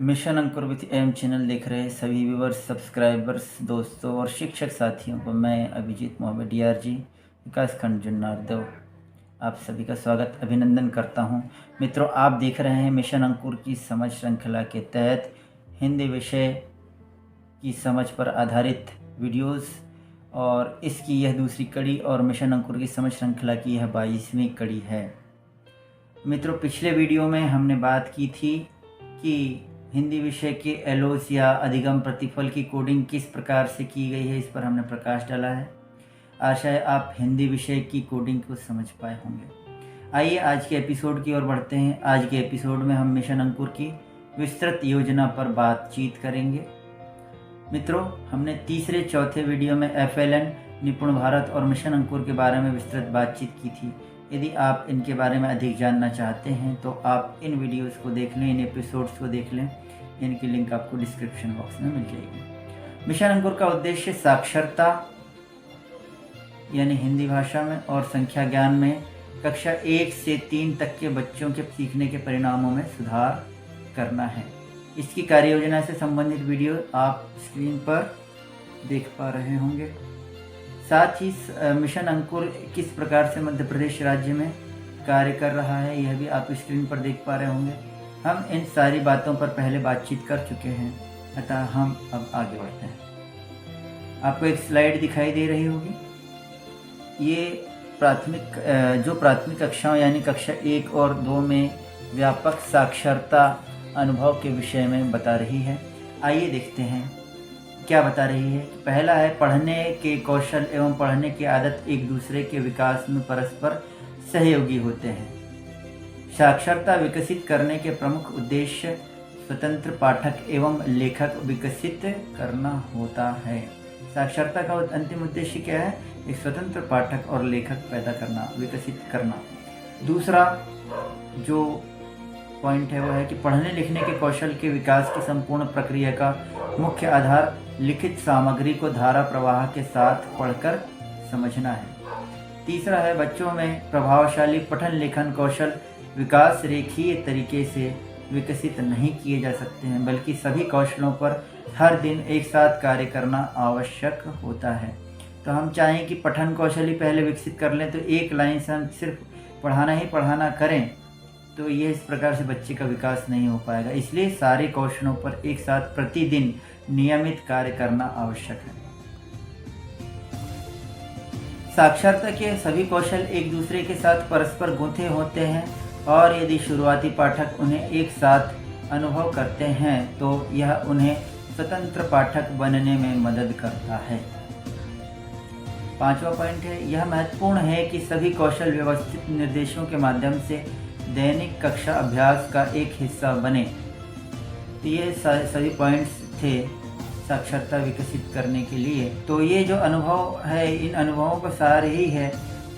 Mission Ankur with M channel देख रहे सभी व्यूवर्स, सब्सक्राइबर्स, दोस्तों और शिक्षक साथियों को मैं अभिजीत मोहम्मद DRG विकासखंड जुन्नारदेव आप सभी का स्वागत अभिनंदन करता हूं। मित्रों, आप देख रहे हैं मिशन अंकुर की समझ श्रृंखला के तहत हिंदी विषय की समझ पर आधारित वीडियोस और इसकी यह दूसरी कड़ी और मिशन अंकुर की समझ श्रृंखला की यह 22वीं कड़ी है। मित्रों, पिछले वीडियो में हमने बात की थी कि हिंदी विषय के एलोस या अधिगम प्रतिफल की कोडिंग किस प्रकार से की गई है, इस पर हमने प्रकाश डाला है। आशा है आप हिंदी विषय की कोडिंग को समझ पाए होंगे। आइए आज के एपिसोड की ओर बढ़ते हैं। आज के एपिसोड में हम मिशन अंकुर की विस्तृत योजना पर बातचीत करेंगे। मित्रों, हमने तीसरे चौथे वीडियो में FLN, निपुण भारत और मिशन अंकुर के बारे में विस्तृत बातचीत की थी। यदि आप इनके बारे में अधिक जानना चाहते हैं तो आप इन वीडियोस को देख लें, इन एपिसोड्स को देख लें। इनकी लिंक आपको डिस्क्रिप्शन बॉक्स में मिल जाएगी। मिशन अंकुर का उद्देश्य साक्षरता यानी हिंदी भाषा में और संख्या ज्ञान में कक्षा 1 से 3 तक के बच्चों के सीखने के परिणामों में सुधार करना है। इसकी कार्य योजना से संबंधित वीडियो आप स्क्रीन पर देख पा रहे होंगे। साथ ही मिशन अंकुर किस प्रकार से मध्य प्रदेश राज्य में कार्य कर रहा है यह भी आप स्क्रीन पर देख पा रहे होंगे। हम इन सारी बातों पर पहले बातचीत कर चुके हैं, अतः हम अब आगे बढ़ते हैं। आपको एक स्लाइड दिखाई दे रही होगी। ये प्राथमिक कक्षाओं यानी कक्षा 1 और 2 में व्यापक साक्षरता अनुभव के विषय में बता रही है। आइए देखते हैं क्या बता रही है। पहला है, पढ़ने के कौशल एवं पढ़ने की आदत एक दूसरे के विकास में परस्पर सहयोगी होते हैं। साक्षरता विकसित करने के प्रमुख उद्देश्य स्वतंत्र पाठक एवं लेखक विकसित करना होता है। साक्षरता का अंतिम उद्देश्य क्या है? एक स्वतंत्र पाठक और लेखक पैदा करना, विकसित करना। दूसरा जो पॉइंट है वो है कि पढ़ने लिखने के कौशल के विकास की संपूर्ण प्रक्रिया का मुख्य आधार लिखित सामग्री को धारा प्रवाह के साथ पढ़कर समझना है। तीसरा है, बच्चों में प्रभावशाली पठन लेखन कौशल विकास रेखीय तरीके से विकसित नहीं किए जा सकते हैं, बल्कि सभी कौशलों पर हर दिन एक साथ कार्य करना आवश्यक होता है। तो हम चाहें कि पठन कौशल ही पहले विकसित कर लें, तो एक लाइन से हम सिर्फ पढ़ाना ही पढ़ाना करें तो ये इस प्रकार से बच्चे का विकास नहीं हो पाएगा। इसलिए सारे कौशलों पर एक साथ प्रतिदिन नियमित कार्य करना आवश्यक है। साक्षरता के सभी कौशल एक दूसरे के साथ परस्पर गुंथे होते हैं और यदि शुरुआती पाठक उन्हें एक साथ अनुभव करते हैं तो यह उन्हें स्वतंत्र पाठक बनने में मदद करता है। पांचवा पॉइंट है, यह महत्वपूर्ण है कि सभी कौशल व्यवस्थित निर्देशों के माध्यम से दैनिक कक्षा अभ्यास का एक हिस्सा बने। तो ये सभी पॉइंट्स थे साक्षरता विकसित करने के लिए। तो ये जो अनुभव है, इन अनुभवों का सार यही है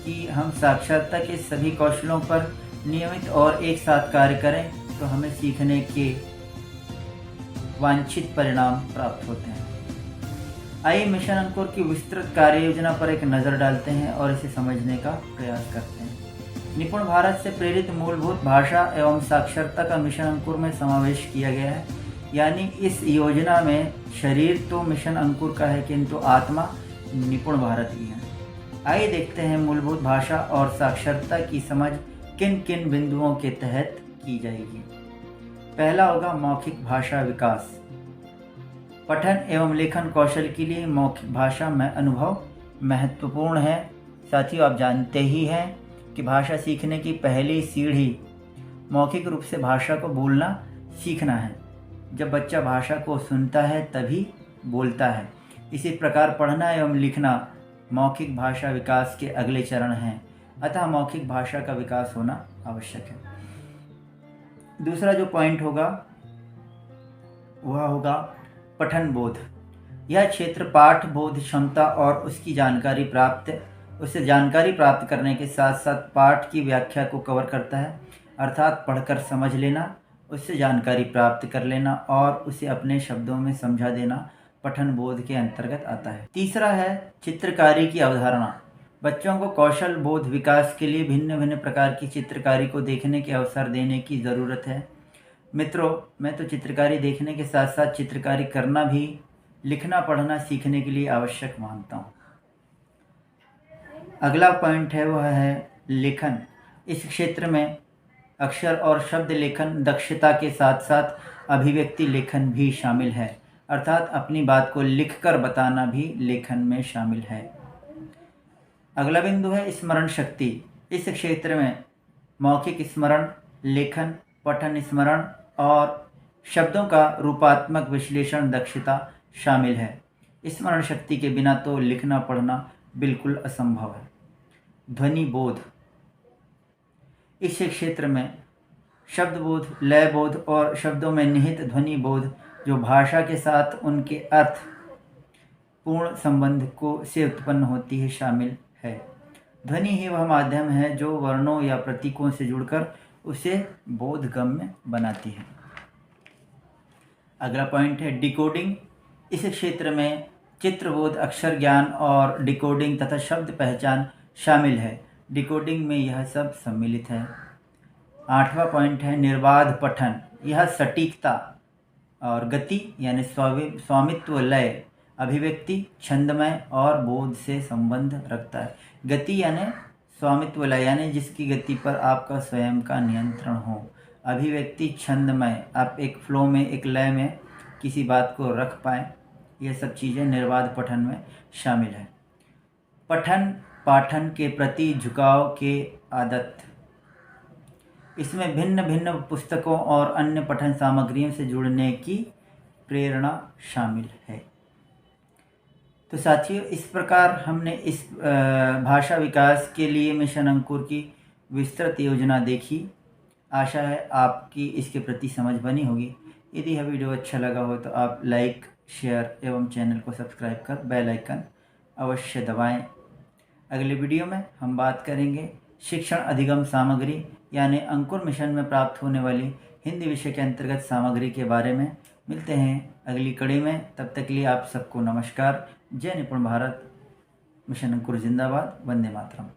कि हम साक्षरता के सभी कौशलों पर नियमित और एक साथ कार्य करें तो हमें सीखने के वांछित परिणाम प्राप्त होते हैं। आइए मिशन अंकुर की विस्तृत कार्य योजना पर एक नज़र डालते हैं और इसे समझने का प्रयास करते हैं। निपुण भारत से प्रेरित मूलभूत भाषा एवं साक्षरता का मिशन अंकुर में समावेश किया गया है। यानी इस योजना में शरीर तो मिशन अंकुर का है, किंतु आत्मा निपुण भारत की है। आइए देखते हैं मूलभूत भाषा और साक्षरता की समझ किन किन बिंदुओं के तहत की जाएगी। पहला होगा मौखिक भाषा विकास। पठन एवं लेखन कौशल के लिए मौखिक भाषा में अनुभव महत्वपूर्ण है। साथियों, आप जानते ही हैं कि भाषा सीखने की पहली सीढ़ी मौखिक रूप से भाषा को बोलना सीखना है। जब बच्चा भाषा को सुनता है तभी बोलता है। इसी प्रकार पढ़ना एवं लिखना मौखिक भाषा विकास के अगले चरण हैं, अतः मौखिक भाषा का विकास होना आवश्यक है। दूसरा जो पॉइंट होगा वह होगा पठन बोध। यह क्षेत्र पाठ बोध क्षमता और उससे जानकारी प्राप्त करने के साथ साथ पाठ की व्याख्या को कवर करता है, अर्थात पढ़कर समझ लेना, उससे जानकारी प्राप्त कर लेना और उसे अपने शब्दों में समझा देना पठन बोध के अंतर्गत आता है। तीसरा है चित्रकारी की अवधारणा। बच्चों को कौशल बोध विकास के लिए भिन्न भिन्न प्रकार की चित्रकारी को देखने के अवसर देने की ज़रूरत है। मित्रों, मैं तो चित्रकारी देखने के साथ साथ चित्रकारी करना भी लिखना पढ़ना सीखने के लिए आवश्यक मानता हूँ। अगला पॉइंट है वह है लेखन। इस क्षेत्र में अक्षर और शब्द लेखन दक्षता के साथ साथ अभिव्यक्ति लेखन भी शामिल है, अर्थात अपनी बात को लिखकर बताना भी लेखन में शामिल है। अगला बिंदु है स्मरण शक्ति। इस क्षेत्र में मौखिक स्मरण, लेखन, पठन स्मरण और शब्दों का रूपात्मक विश्लेषण दक्षता शामिल है। स्मरण शक्ति के बिना तो लिखना पढ़ना बिल्कुल असंभव है। ध्वनि बोध। इस क्षेत्र में शब्द बोध, लय बोध और शब्दों में निहित ध्वनि बोध, जो भाषा के साथ उनके अर्थ पूर्ण संबंध को से उत्पन्न होती है, शामिल है। ध्वनि ही वह माध्यम है जो वर्णों या प्रतीकों से जुड़कर उसे बोधगम्य बनाती है। अगला पॉइंट है डिकोडिंग। इस क्षेत्र में चित्रबोध, अक्षर ज्ञान और डिकोडिंग तथा शब्द पहचान शामिल है। डिकोडिंग में यह सब सम्मिलित है। 8वां पॉइंट है निर्बाध पठन। यह सटीकता और गति यानी स्वामित्व, लय, अभिव्यक्ति, छंदमय और बोध से संबंध रखता है। गति यानी स्वामित्व, लय यानी जिसकी गति पर आपका स्वयं का नियंत्रण हो। अभिव्यक्ति, छंदमय, आप एक फ्लो में, एक लय में किसी बात को रख पाएँ। यह सब चीज़ें निर्बाध पठन में शामिल है। पठन पाठन के प्रति झुकाव के आदत। इसमें भिन्न भिन्न पुस्तकों और अन्य पठन सामग्रियों से जुड़ने की प्रेरणा शामिल है। तो साथियों, इस प्रकार हमने इस भाषा विकास के लिए मिशन अंकुर की विस्तृत योजना देखी। आशा है आपकी इसके प्रति समझ बनी होगी। यदि यह वीडियो अच्छा लगा हो तो आप लाइक, शेयर एवं चैनल को सब्सक्राइब कर बेल आइकन अवश्य दबाएं। अगले वीडियो में हम बात करेंगे शिक्षण अधिगम सामग्री यानी अंकुर मिशन में प्राप्त होने वाली हिंदी विषय के अंतर्गत सामग्री के बारे में। मिलते हैं अगली कड़ी में। तब तक के लिए आप सबको नमस्कार। जय निपुण भारत। मिशन अंकुर जिंदाबाद। वंदे मातरम।